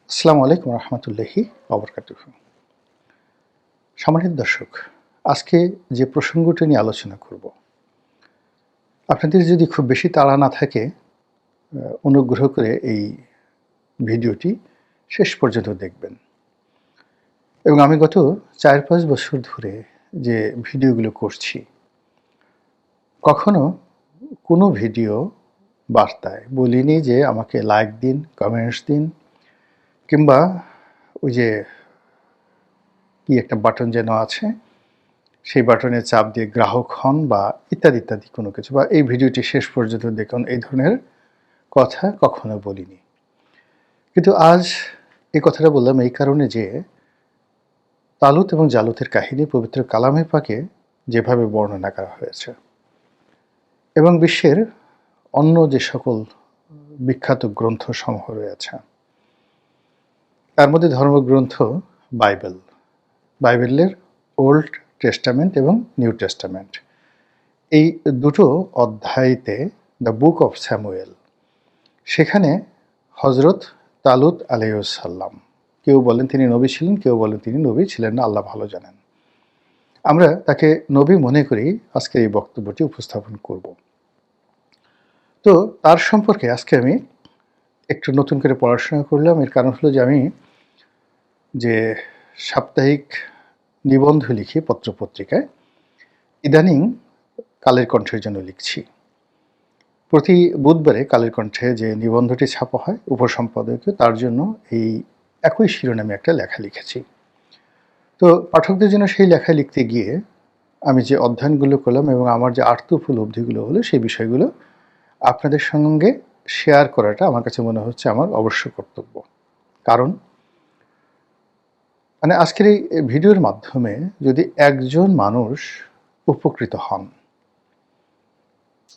আসসালামু আলাইকুম রহমতুল্লাহি ওবরকাতুহ। সম্মানিত দর্শক, আজকে যে প্রসঙ্গটি নিয়ে আলোচনা করব, আপনাদের যদি খুব বেশি তাড়া না থাকে, অনুগ্রহ করে এই ভিডিওটি শেষ পর্যন্ত দেখবেন। এবং আমি গত ৪-৫ বছর ধরে যে ভিডিওগুলো করছি, কখনো কোনো ভিডিও বার্তায় বলিনি যে আমাকে লাইক দিন, কমেন্টস দিন, কিংবা ওই যে কি একটা বাটন যেন আছে, সেই বাটনে চাপ দিয়ে গ্রাহক হন বা ইত্যাদি ইত্যাদি কোনো কিছু, বা এই ভিডিওটি শেষ পর্যন্ত দেখুন, এই ধরনের কথা কখনো বলিনি। কিন্তু আজ এই কথাটা বললাম এই কারণে যে তালুত এবং জালুতের কাহিনী পবিত্র কালামে পাকে যেভাবে বর্ণনা করা হয়েছে এবং বিশ্বের অন্য যে সকল বিখ্যাত গ্রন্থ সমূহ রয়েছে, তার মধ্যে ধর্মগ্রন্থ বাইবেলের ওল্ড টেস্টামেন্ট এবং নিউ টেস্টামেন্ট, এই দুটো অধ্যায়তে দ্য বুক অফ স্যামুয়েল, সেখানে হজরত তালুত আলাইহিসসালাম, কেউ বলেন তিনি নবী ছিলেন, কেউ বলেন তিনি নবী ছিলেন না, আল্লাহ ভালো জানেন, আমরা তাকে নবী মনে করি আজকের এই বক্তব্যটি উপস্থাপন করব। তো তার সম্পর্কে আজকে আমি একটু নতুন করে পড়াশোনা করলাম। এর কারণ হলো যে আমি যে সাপ্তাহিক নিবন্ধ লিখি পত্রপত্রিকায়, ইদানিং কালের কণ্ঠের জন্য লিখছি। প্রতি বুধবারে কালের কণ্ঠে যে নিবন্ধটি ছাপা হয় উপসম্পাদকীয়, তার জন্য এই একই শিরোনামে একটা লেখা লিখেছি। তো পাঠকদের জন্য সেই লেখা লিখতে গিয়ে আমি যে অধ্যয়নগুলো করলাম এবং আমার যে আর্ত উপলব্ধিগুলো হলো, সেই বিষয়গুলো আপনাদের সঙ্গে শেয়ার করাটা আমার কাছে মনে হচ্ছে আমার অবশ্য কর্তব্য। কারণ আজকের এই ভিডিওর মাধ্যমে যদি একজন মানুষ উপকৃত হন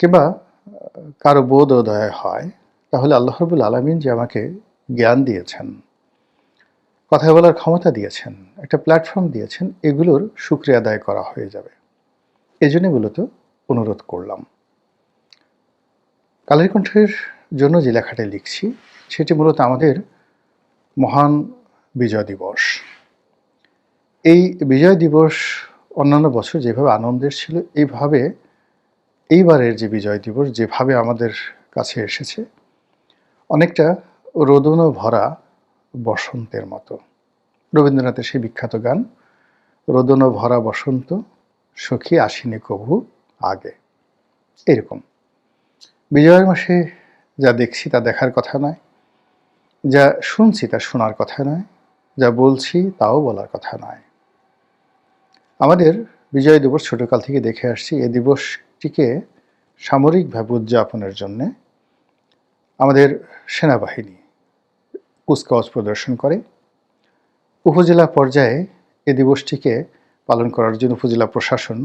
কিংবা কারো বোধোদয় হয়, তাহলে আল্লাহ রাব্বুল আলামিন যে আমাকে জ্ঞান দিয়েছেন, কথা বলার ক্ষমতা দিয়েছেন, একটা প্ল্যাটফর্ম দিয়েছেন, এগুলোর শুকরিয়া আদায় করা হয়ে যাবে। এজন্য মূলত অনুরোধ করলাম। কালের কণ্ঠের জন্য যে লেখাটা লিখছি, সেটি মূলত আমাদের মহান বিজয় দিবস। এই বিজয় দিবস অন্যান্য বছর যেভাবে আনন্দের ছিল, এইভাবে এইবারের যে বিজয় দিবস যেভাবে আমাদের কাছে এসেছে, অনেকটা রোদন ভরা বসন্তের মতো। রবীন্দ্রনাথের সেই বিখ্যাত গান, রোদন ভরা বসন্ত সখী আসিনি কভু আগে। এরকম বিজয়ের মাসে যা দেখছি তা দেখার কথা নয়, যা শুনছি তা শোনার কথা নয়, যা বলছি তাও বলার কথা নয়। আমাদের বিজয় দিবস ছোটকাল থেকে দেখে আসছি। এ দিবসটিকে সামরিকভাবে উদযাপনের জন্যে আমাদের সেনাবাহিনী কুচকাওয়াজ প্রদর্শন করে। উপজেলা পর্যায়ে এ দিবসটিকে পালন করার জন্য উপজেলা প্রশাসন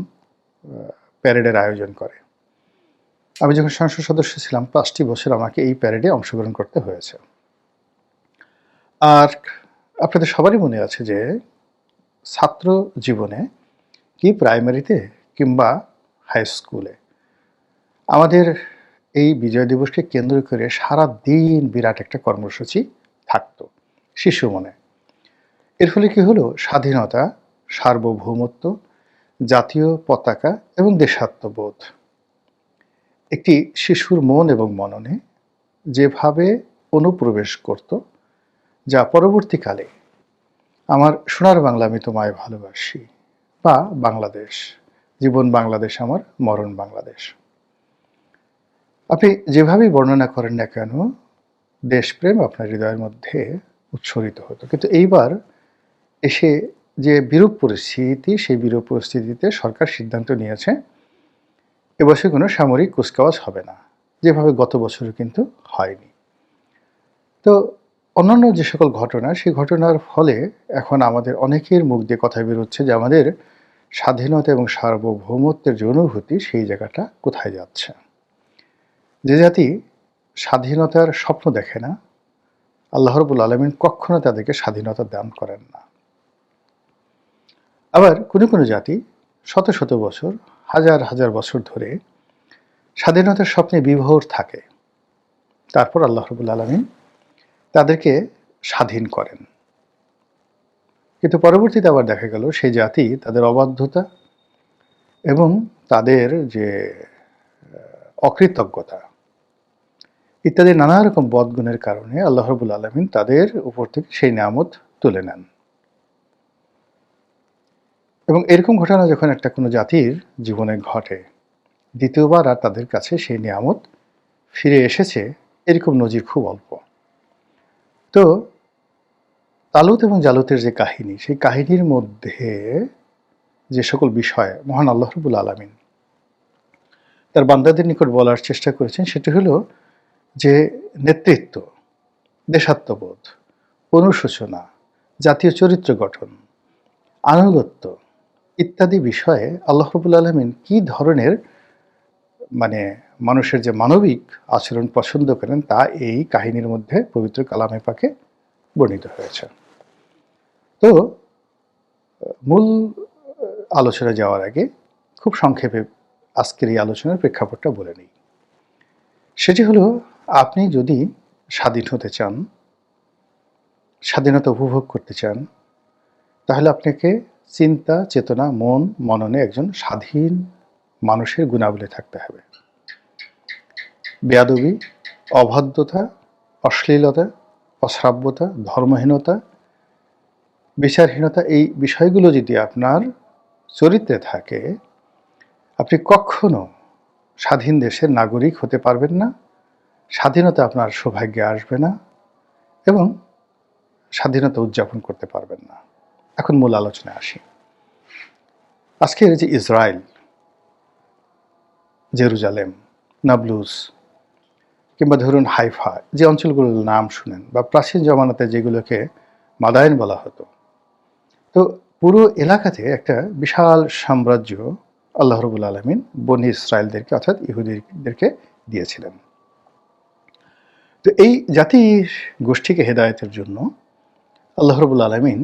প্যারেডের আয়োজন করে। আমি যখন সংসদ সদস্য ছিলাম, 5টি বছর আমাকে এই প্যারেডে অংশগ্রহণ করতে হয়েছে। আর আপনাদের সবারই মনে আছে যে ছাত্র জীবনে, কি প্রাইমারিতে কিংবা হাই স্কুলে, আমাদের এই বিজয় দিবসকে কেন্দ্র করে সারা দিন বিরাট একটা কর্মসূচি থাকতো শিশু মনে। এর ফলে কি হলো, স্বাধীনতা, সার্বভৌমত্ব, জাতীয় পতাকা এবং দেশাত্মবোধ একটি শিশুর মন এবং মননে যেভাবে অনুপ্রবেশ করত, যা পরবর্তীকালে আমার সোনার বাংলা আমি তোমায় ভালোবাসি, বা বাংলাদেশ, জীবন বাংলাদেশ আমার, মরণ বাংলাদেশ, আপনি যেভাবেই বর্ণনা করেন না কেন, দেশপ্রেম আপনার হৃদয়ের মধ্যে উচ্ছ্বরিত হতো। কিন্তু এইবার এসে যে বিরূপ পরিস্থিতি, সেই বিরূপ পরিস্থিতিতে সরকার সিদ্ধান্ত নিয়েছে এবছর কোনো সামরিক কুচকাওয়াজ হবে না, যেভাবে গত বছরও কিন্তু হয়নি। তো অন্যান্য যে সকল ঘটনা, সেই ঘটনার ফলে এখন আমাদের অনেকের মুখ দিয়ে কথা বেরোচ্ছে যে আমাদের স্বাধীনতা এবং সার্বভৌমত্বের যে অনুভূতি, সেই জায়গাটা কোথায় যাচ্ছে। যে জাতি স্বাধীনতার স্বপ্ন দেখে না, আল্লাহ রাব্বুল আলামিন কখনো তাদেরকে স্বাধীনতা দান করেন না। আবার কোনো কোনো জাতি শত শত বছর, হাজার হাজার বছর ধরে স্বাধীনতার স্বপ্নে বিভোর থাকে, তারপর আল্লাহ রাব্বুল আলামিন তাদেরকে স্বাধীন করেন। কিন্তু পরবর্তীতে আবার দেখা গেল সেই জাতি তাদের অবাধ্যতা এবং তাদের যে অকৃতজ্ঞতা ইত্যাদি নানা রকম বদগুণের কারণে আল্লাহ রাব্বুল আলামিন তাদের উপর থেকে সেই নিয়ামত তুলে নেন। এবং এরকম ঘটনা যখন একটা কোনো জাতির জীবনে ঘটে, দ্বিতীয়বার আর তাদের কাছে সেই নিয়ামত ফিরে এসেছে, এরকম নজির খুব অল্প। তো তালুত এবং জালুতের যে কাহিনী, সেই কাহিনীর মধ্যে যে সকল বিষয় মহান আল্লাহ রাব্বুল আলামিন তার বান্দাদের নিকট বলার চেষ্টা করেছেন, সেটি হলো যে নেতৃত্ব, দেশাত্মবোধ, অনুশোচনা, জাতীয় চরিত্র গঠন, আনুগত্য ইত্যাদি বিষয়ে আল্লাহ রাব্বুল আলামিন কী ধরনের মানুষের যে মানবিক আচরণ পছন্দ করেন তা এই কাহিনীর মধ্যে পবিত্র কালামে পাকে বর্ণিত হয়েছে। তো মূল আলোচনা যাওয়ার আগে খুব সংক্ষেপে আজকের এই আলোচনার প্রেক্ষাপটটা বলে নিই। সেটি হলো, আপনি যদি স্বাধীন হতে চান, স্বাধীনতা উপভোগ করতে চান, তাহলে আপনাকে চিন্তা, চেতনা, মন, মননে একজন স্বাধীন মানুষের গুণাবলী থাকতে হবে। বেয়াদবি, অভদ্রতা, অশ্লীলতা, অশ্রাব্যতা, ধর্মহীনতা, বিচারহীনতা এই বিষয়গুলো যদি আপনার চরিত্রে থাকে, আপনি কখনো স্বাধীন দেশের নাগরিক হতে পারবেন না, স্বাধীনতা আপনার সৌভাগ্যে আসবে না এবং স্বাধীনতা উদযাপন করতে পারবেন না। এখন মূল আলোচনায় আসি। আজকের যে ইসরায়েল, জেরুজালেম, নাবলুস কিংবা ধরুন হাইফা, যে অঞ্চলগুলোর নাম শুনেন বা প্রাচীন জমানাতে যেগুলোকে মাদায়েন বলা হতো, তো পুরো এলাকাতে একটা বিশাল সাম্রাজ্য আল্লাহ রাব্বুল আলামিন বনী ইসরায়েলদেরকে অর্থাৎ ইহুদিদেরকে দিয়েছিলেন। তো এই জাতির গোষ্ঠীকে হেদায়েতের জন্য আল্লাহ রাব্বুল আলামিন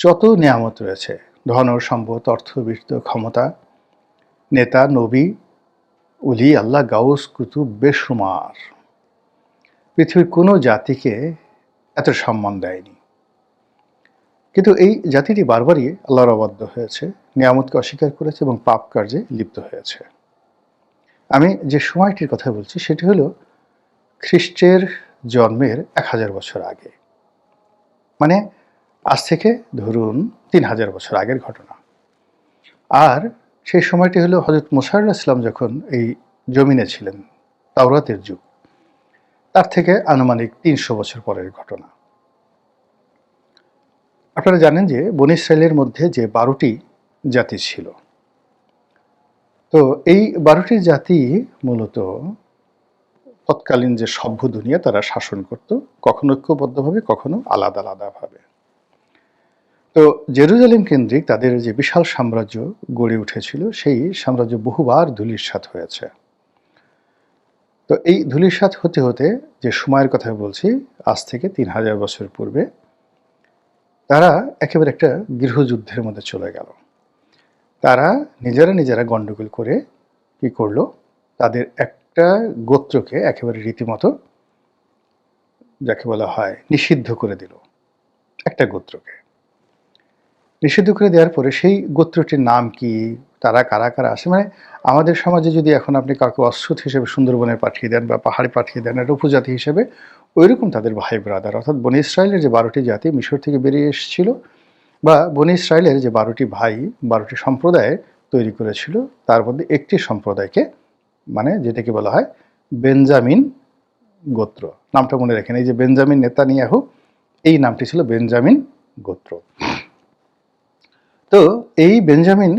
যত নিয়ামত রয়েছে, ধন সম্পদ, অর্থ, বীর্য, ক্ষমতা, নেতা, নবী, উলি, আল্লাহ, গাউস, কুতুব বেশুমার, পৃথিবীর কোনো জাতিকে এত সম্মান দেয়নি। কিন্তু এই জাতিটি বারবারই আল্লাহর অবাধ্য হয়েছে, নিয়ামতকে অস্বীকার করেছে এবং পাপ কার্যে লিপ্ত হয়েছে। আমি যে সময়টির কথা বলছি সেটি হলো খ্রিস্টের জন্মের 1000 বছর আগে, মানে আজ থেকে ধরুন 3000 বছর আগের ঘটনা। আর সেই সময়টি হলো হযরত মুসা আলাইহিস সালাম যখন এই জমিনে ছিলেন, তাওরাতের যুগ, তার থেকে আনুমানিক 300 বছর পরের ঘটনা। আপনারা জানেন যে বনী ইসরায়েলের মধ্যে যে 12টি জাতি ছিল, তো এই 12টি জাতি মূলত তৎকালীন যে সভ্য দুনিয়া তারা শাসন করত, কখনো ঐক্যবদ্ধভাবে, কখনো আলাদা আলাদাভাবে। তো জেরুজালেম কেন্দ্রিক তাদের যে বিশাল সাম্রাজ্য গড়ে উঠেছিল, সেই সাম্রাজ্য বহুবার ধূলিসাৎ হয়েছে। তো এই ধূলিসাৎ হতে হতে যে সময়ের কথা বলছি, আজ থেকে 3000 বছর পূর্বে, তারা একেবারে একটা গৃহযুদ্ধের মধ্যে চলে গেল। তারা নিজেরা গণ্ডগোল করে কি করলো, তাদের একটা গোত্রকে একেবারে রীতিমতো যাকে বলা হয় নিষিদ্ধ করে দিল। একটা গোত্রকে নিষিদ্ধ করে দেওয়ার পরে সেই গোত্রটির নাম কি, তারা কারা কারা আসে, আমাদের সমাজে যদি এখন আপনি কাউকে অশ্রুত হিসেবে সুন্দরবনে পাঠিয়ে দেন বা পাহাড়ে পাঠিয়ে দেন, একটা উপজাতি হিসেবে, ওইরকম তাদের ভাই ব্রাদার, অর্থাৎ বনী ইসরায়েলের যে 12টি জাতি মিশর থেকে বেরিয়ে এসেছিল, বা বনী ইসরায়েলের যে 12টি ভাই 12টি সম্প্রদায় তৈরি করেছিল, তার মধ্যে একটি সম্প্রদায়কে, যেটাকে বলা হয় বেঞ্জামিন গোত্র। নামটা মনে রাখেন, এই যে বেঞ্জামিন নেতানিয়াহু, এই নামটি ছিল বেঞ্জামিন গোত্র। তো এই বেঞ্জামিন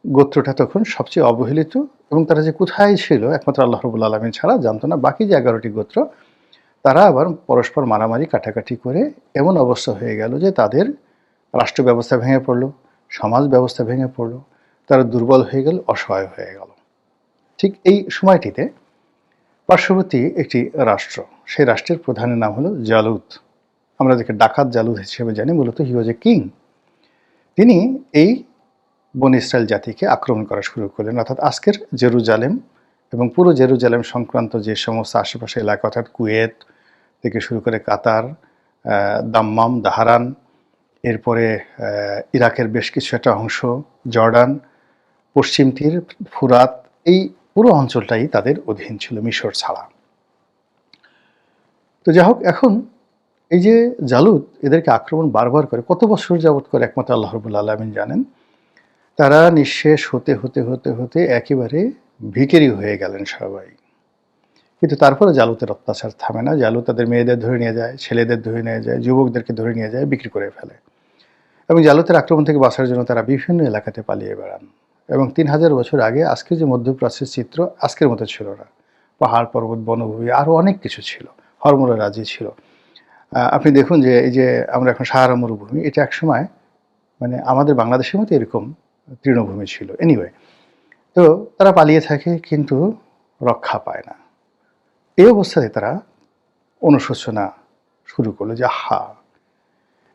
গোত্রটা তখন সবচেয়ে অবহেলিত, এবং তারা যে কোথায় ছিল একমাত্র আল্লাহ রাব্বুল আলামিন ছাড়া জানতো না। বাকি যে 11টি গোত্র, তারা আবার পরস্পর মারামারি কাটাকাটি করে এমন অবস্থা হয়ে গেল যে তাদের রাষ্ট্র ব্যবস্থা ভেঙে পড়লো, সমাজ ব্যবস্থা ভেঙে পড়লো, তারা দুর্বল হয়ে গেল, অসহায় হয়ে গেল। ঠিক এই সময়টিতে পার্শ্ববর্তী একটি রাষ্ট্র, সেই রাষ্ট্রের প্রধানের নাম হলো জালুত। আমরা যাকে ডাকাত জালুত হিসেবে জানি, মূলত হি ওয়াজ এ কিং। তিনি এই বনী ইসরায়েল জাতিকে আক্রমণ করা শুরু করলেন, অর্থাৎ আজকের জেরুজালেম এবং পুরো জেরুজালেম সংক্রান্ত যে সমস্ত আশেপাশে এলাকা, অর্থাৎ কুয়েত থেকে শুরু করে কাতার, দাম্মাম, দাহারান, এরপরে ইরাকের বেশ কিছু একটা অংশ, জর্ডান, পশ্চিম তীর, ফুরাত, এই পুরো অঞ্চলটাই তাদের অধীন ছিল মিশর ছাড়া। তো যাই হোক, এখন এই যে জালুত এদেরকে আক্রমণ বারবার করে, কত বছর যাবত করে একমাত্র আল্লাহ রাব্বুল আলামিন জানেন। তারা নিঃশেষ হতে হতে হতে হতে একেবারে ভিখারি হয়ে গেলেন সবাই। কিন্তু তারপরে জালুতের অত্যাচার থামে না। জালুত তাদের মেয়েদের ধরে নিয়ে যায়, ছেলেদের ধরে নিয়ে যায়, যুবকদেরকে ধরে নিয়ে যায়, বিক্রি করে ফেলে। এবং জালুতের আক্রমণ থেকে বাঁচার জন্য তারা বিভিন্ন এলাকাতে পালিয়ে বেড়ান। এবং ৩,০০০ বছর আগে আজকের যে মধ্যপ্রাচ্যের চিত্র আজকের মতো ছিল না। পাহাড়, পর্বত, বনভূমি আরও অনেক কিছু ছিল। হরমোরা রাজি ছিল। আপনি দেখুন যে এই যে আমরা এখন সাহারা মরুভূমি, এটা একসময় মানে আমাদের বাংলাদেশের মতো এরকম তৃণভূমি ছিল। এনিওয়ে, তো তারা পালিয়ে থাকে কিন্তু রক্ষা পায় না। এই অবস্থায় তারা অনুশোচনা শুরু করলো যে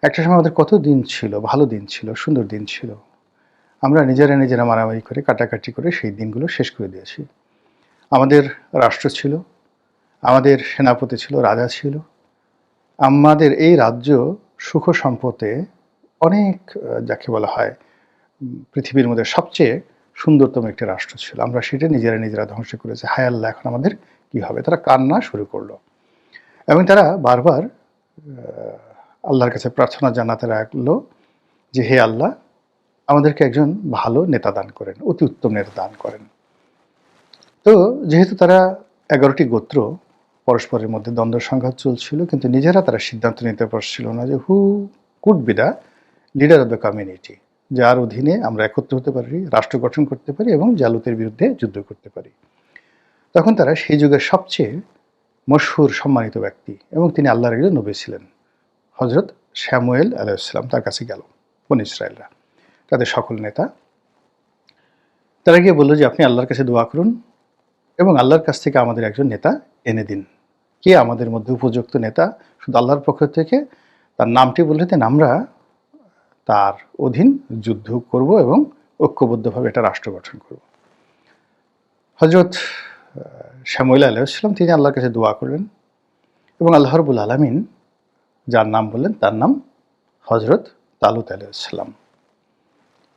একটা সময় আমাদের কত দিন ছিল, ভালো দিন ছিল, সুন্দর দিন ছিল। আমরা নিজেরা মারামারি করে, কাটাকাটি করে সেই দিনগুলো শেষ করে দিয়েছি। আমাদের রাষ্ট্র ছিল, আমাদের সেনাপতি ছিল, রাজা ছিল। আমাদের এই রাজ্য সুখ সম্পদে অনেক, যাকে বলা হয় পৃথিবীর মধ্যে সবচেয়ে সুন্দরতম একটি রাষ্ট্র ছিল। আমরা সেটা নিজেরা ধ্বংস করেছি। হায় আল্লাহ, এখন আমাদের কি হবে? তারা কান্না শুরু করলো এবং তারা বারবার আল্লাহর কাছে প্রার্থনা জানাতে লাগলো যে হে আল্লাহ, আমাদেরকে একজন ভালো নেতা দান করেন, অতি উত্তম নেতা দান করেন। তো যেহেতু তারা 11টি গোত্র, পরস্পরের মধ্যে দ্বন্দ্ব সংঘাত চলছিল, কিন্তু নিজেরা তারা সিদ্ধান্ত নিতে পারছিল না যে who could be the leader of the community, যার অধীনে আমরা একত্র হতে পারি, রাষ্ট্র গঠন করতে পারি এবং জালুতের বিরুদ্ধে যুদ্ধ করতে পারি। তখন তারা সেই যুগের সবচেয়ে মশহুর সম্মানিত ব্যক্তি এবং তিনি আল্লাহর একজন নবী ছিলেন, হজরত শ্যামুয়েল আলাইহিসসালাম, তার কাছে গেল বনী ইসরায়েলরা, তাদের সকল নেতা। তারা গিয়ে বলল যে আপনি আল্লাহর কাছে দোয়া করুন এবং আল্লাহর কাছ থেকে আমাদের একজন নেতা এনে দিন। কে আমাদের মধ্যে উপযুক্ত নেতা? শুধু আল্লাহর পক্ষ থেকে তার নামটি বলে দেন, আমরা তার অধীন যুদ্ধ করব এবং ঐক্যবদ্ধভাবে একটা রাষ্ট্র গঠন করব। হজরত শ্যামুয়েল আলাইহিসসালাম তিনি আল্লাহর কাছে দোয়া করলেন এবং আল্লাহ রাব্বুল আলামিন যার নাম বললেন তার নাম হজরত তালুত আলাইহিসসালাম।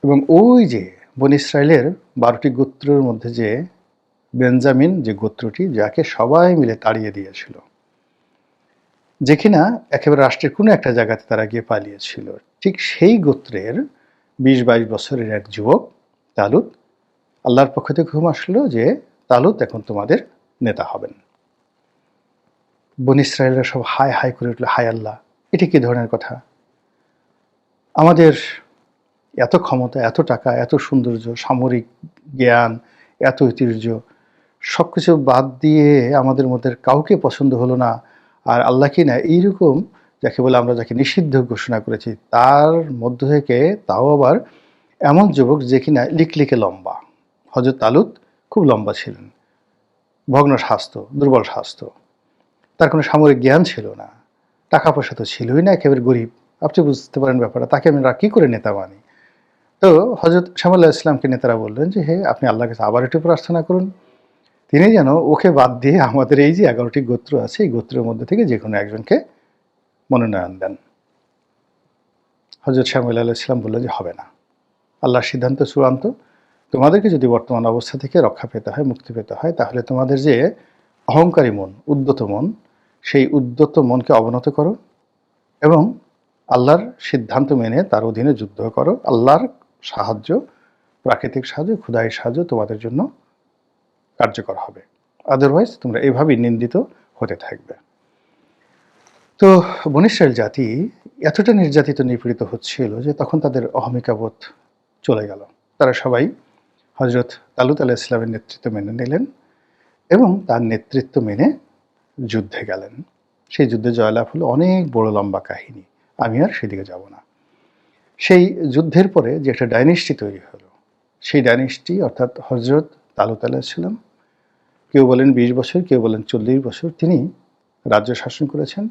এবং ওই যে বনী ইসরায়েলের 12টি গোত্রের মধ্যে যে বেঞ্জামিন যে গোত্রটি, যাকে সবাই মিলে তাড়িয়ে দিয়েছিল, যে কিনা একেবারে রাষ্ট্রের কোনো একটা জায়গাতে তারা গিয়ে পালিয়েছিল, ঠিক সেই গোত্রের 20-22 বছরের এক যুবক তালুত, আল্লাহর পক্ষ থেকে হুকুম আসলো যে তালুত এখন তোমাদের নেতা হবেন। বনী ইসরায়েলরা সব হায় হায় করে উঠলো, হায় আল্লাহ, এটি কি ধরনের কথা? আমাদের এত ক্ষমতা, এত টাকা, এত সৌন্দর্য, সামরিক জ্ঞান, এত ঐতিহ্য, সব কিছু বাদ দিয়ে আমাদের মধ্যে কাউকে পছন্দ হলো না। আর আল্লাহ কি না এইরকম, যাকে বলে আমরা যাকে নিষিদ্ধ ঘোষণা করেছি, তার মধ্য থেকে তাও আবার এমন যুবক যে কিনা লিকলিকে লম্বা। হযরত তালুত খুব লম্বা ছিলেন, ভগ্ন স্বাস্থ্য, দুর্বল স্বাস্থ্য, তার কোনো সামরিক জ্ঞান ছিল না, টাকা পয়সা তো ছিলই না, একেবারে গরিব। আপনি বুঝতে পারেন ব্যাপারটা, তাকে আমরা কী করে নেতা মানি? তো হযরত শ্যামুয়েল আলাইহিস সালামকে নেতারা বললেন যে হে, আপনি আল্লাহর কাছে আবার একটু প্রার্থনা করুন, তিনি যেন ওকে বাদ দিয়ে আমাদের এই যে 11টি গোত্র আছে, এই গোত্রের মধ্যে থেকে যে কোনো একজনকে মনোনয়ন দেন। হযরত শ্যামুয়েল আলাইহিস সালাম বললেন যে হবে না, আল্লাহর সিদ্ধান্ত চূড়ান্ত। তোমাদেরকে যদি বর্তমান অবস্থা থেকে রক্ষা পেতে হয়, মুক্তি পেতে হয়, তাহলে তোমাদের যে অহংকারী মন, উদ্যত মন, সেই উদ্যত মনকে অবনত করো এবং আল্লাহর সিদ্ধান্ত মেনে তার অধীনে যুদ্ধ করো। আল্লাহর সাহায্য, প্রাকৃতিক সাহায্য, খোদাই সাহায্য তোমাদের জন্য কার্যকর হবে, আদারওয়াইজ তোমরা এইভাবেই নিন্দিত হতে থাকবে। তো বনী ইসরাইল জাতি এতটা নির্যাতিত, নিপীড়িত হচ্ছিল যে তখন তাদের অহমিকাবোধ চলে গেল। তারা সবাই হযরত তালুত আলাইহিস সালামের নেতৃত্ব মেনে নিলেন এবং তার নেতৃত্ব মেনে যুদ্ধে গেলেন। সেই যুদ্ধে জয়লাভ হলো, অনেক বড় লম্বা কাহিনী, আমি আর সেদিকে যাব না। সেই যুদ্ধের পরে যে একটা ডাইনেস্টি তৈরি হলো, সেই ডাইনেস্টি অর্থাৎ হযরত তালুত আলাইহিস সালাম, কেউ বলেন 20 বছর, কেউ বলেন 40 বছর তিনি রাজ্য শাসন করেছেন,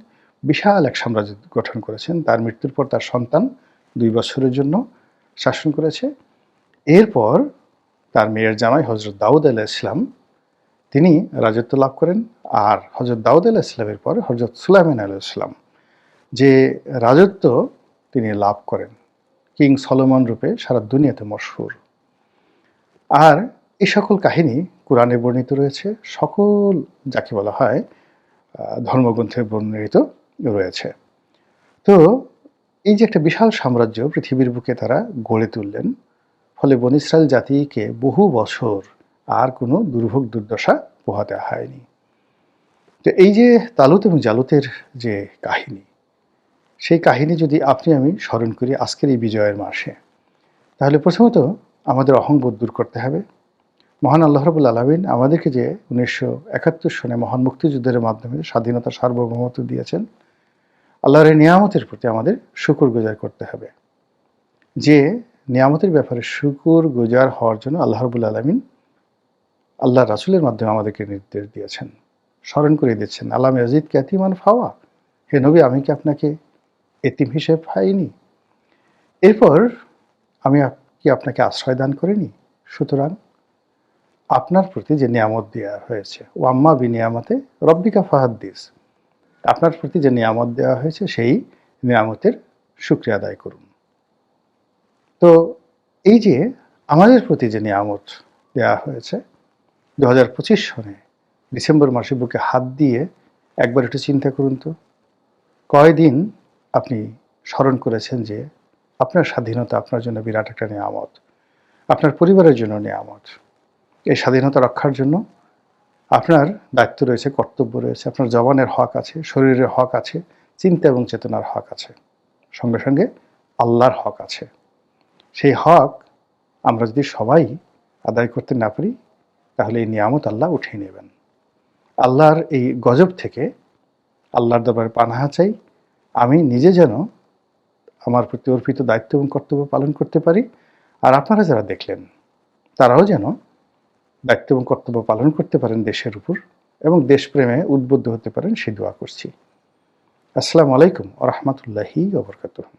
বিশাল এক সাম্রাজ্য গঠন করেছেন। তার মৃত্যুর পর তার সন্তান 2 বছরের জন্য শাসন করেছে। এরপর তার মেয়ের জামাই হযরত দাউদ আলাইহিস সালাম তিনি রাজত্ব লাভ করেন। আর হযরত দাউদ আলাইহিস সালামের পর হযরত সুলাইমান আলাইহিস সালাম যে রাজত্ব তিনি লাভ করেন, কিং সলোমন রূপে সারা দুনিয়াতে মশহুর। আর এই সকল কাহিনী কোরআনে বর্ণিত রয়েছে, সকল যাকে বলা হয় ধর্মগ্রন্থে বর্ণিত রয়েছে। তো এই যে একটা বিশাল সাম্রাজ্য পৃথিবীর বুকে তারা গড়ে তুললেন, ফলে বনী ইসরাইল জাতিকে বহু বছর আর কোনো দুর্ভোগ দুর্দশা পোহাতে হয়নি। তো এই যে তালুত এবং জালুতের যে কাহিনী, সেই কাহিনী যদি আপনি আমি স্মরণ করি আজকের এই বিজয়ের মাসে, তাহলে প্রথমত আমাদের অহংবোধ দূর করতে হবে। মহান আল্লাহ রাব্বুল আলামিন আমাদেরকে যে 1971 সনে মহান মুক্তিযুদ্ধের মাধ্যমে স্বাধীনতার সার্বভৌমত্ব দিয়েছেন, আল্লাহর এই নিয়ামতের প্রতি আমাদের শুকরগুজার করতে হবে। যে নিয়ামতের ব্যাপারে শুকরগুজার হওয়ার জন্য আল্লাহ রাব্বুল আলামিন আল্লাহর রাসূলের মাধ্যমে আমাদেরকে নির্দেশ দিয়েছেন, স্মরণ করে দিচ্ছেন, আলাম ইয়াজিদকা ইয়াতীমান ফাওয়া, হে নবী আমি কি আপনাকে এতিম হিসেবে পাইনি? এরপর আমি কি আপনাকে আশ্রয় দান করিনি? সুতরাং আপনার প্রতি যে নিয়ামত দেওয়া হয়েছে, ও আম্মা বিনিয়ামতে রব্বিকা ফাহাদ্দিস, আপনার প্রতি যে নিয়ামত দেওয়া হয়েছে সেই নিয়ামতের শুকরিয়া আদায় করুন। তো এই যে আমাদের প্রতি যে নিয়ামত দেওয়া হয়েছে 2025 সনে ডিসেম্বর মাসে বুকে হাত দিয়ে একবার একটু চিন্তা করুন তো, কয়দিন আপনি স্মরণ করেছেন যে আপনার স্বাধীনতা আপনার জন্য বিরাট একটা নিয়ামত, আপনার পরিবারের জন্য নিয়ামত। এই স্বাধীনতা রক্ষার জন্য আপনার দায়িত্ব রয়েছে, কর্তব্য রয়েছে, আপনার জবানের হক আছে, শরীরের হক আছে, চিন্তা এবং চেতনার হক আছে, সঙ্গে সঙ্গে আল্লাহর হক আছে। সেই হক আমরা যদি সবাই আদায় করতে না পারি, তাহলে এই নিয়ামত আল্লাহ উঠিয়ে নেবেন। আল্লাহর এই গজব থেকে আল্লাহর দরবারে পানাহা চাই, আমি নিজে যেন আমার প্রতি অর্পিত দায়িত্ব এবং কর্তব্য পালন করতে পারি, আর আপনারা যারা দেখলেন তারাও যেন দায়িত্ব এবং কর্তব্য পালন করতে পারেন দেশের উপর, এবং দেশপ্রেমে উদ্বুদ্ধ হতে পারেন, সেই দোয়া করছি। আসসালামু আলাইকুম ওয়া রাহমাতুল্লাহি ওয়া বারাকাতুহু।